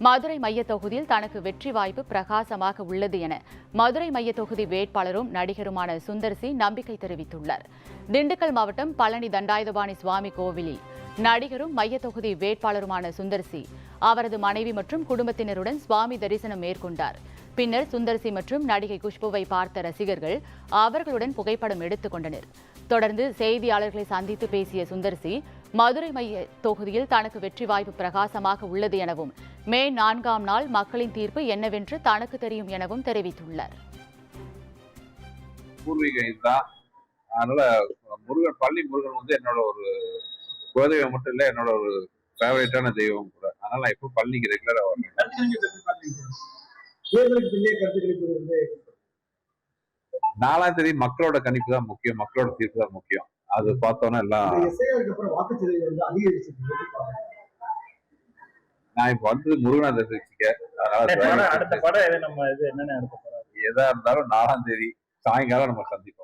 மதுரை மைய தொகுதியில் தனக்கு வெற்றி வாய்ப்பு பிரகாசமாக உள்ளது என மதுரை மைய தொகுதி வேட்பாளரும் நடிகருமான சுந்தர்சி நம்பிக்கை தெரிவித்துள்ளார். திண்டுக்கல் மாவட்டம் பழனி தண்டாயுதபாணி சுவாமி கோவிலில் நடிகரும் மைய தொகுதி வேட்பாளருமான சுந்தர்சி அவரது மனைவி மற்றும் குடும்பத்தினருடன் சுவாமி தரிசனம் மேற்கொண்டார். பின்னர் சுந்தர்சி மற்றும் நடிகை குஷ்புவை பார்த்த ரசிகர்கள் அவர்களுடன் புகைப்படம் எடுத்துக் கொண்டனர். தொடர்ந்து செய்தியாளர்களை சந்தித்து பேசிய சுந்தர்சி மதுரை மைய தொகுதியில் தனக்கு வெற்றி வாய்ப்பு பிரகாசமாக உள்ளது எனவும் மே 4ஆம் நாள் மக்களின் தீர்ப்பு என்னவென்று தனக்கு தெரியும் எனவும் தெரிவித்துள்ளார். அதனால முருகன் பள்ளி முருகன் வந்து என்னோட ஒரு குலதெய்வம் மட்டும் இல்ல, என்னோட ஒரு ஃபேவரட்டான தெய்வம் கூட. அதனால நான் இப்போ பள்ளிக்கு ரெகுலரா வரேன். 4ஆம் தேதி மக்களோட கணிப்பு தான் முக்கியம், மக்களோட தீர்ப்பு தான் முக்கியம். அது பார்த்தோன்னா எல்லாம் நான் இப்ப வந்து முருகனை தரிசிக்க, எதா இருந்தாலும் 4ஆம் தேதி சாயங்காலம் நம்ம சந்திப்போம்.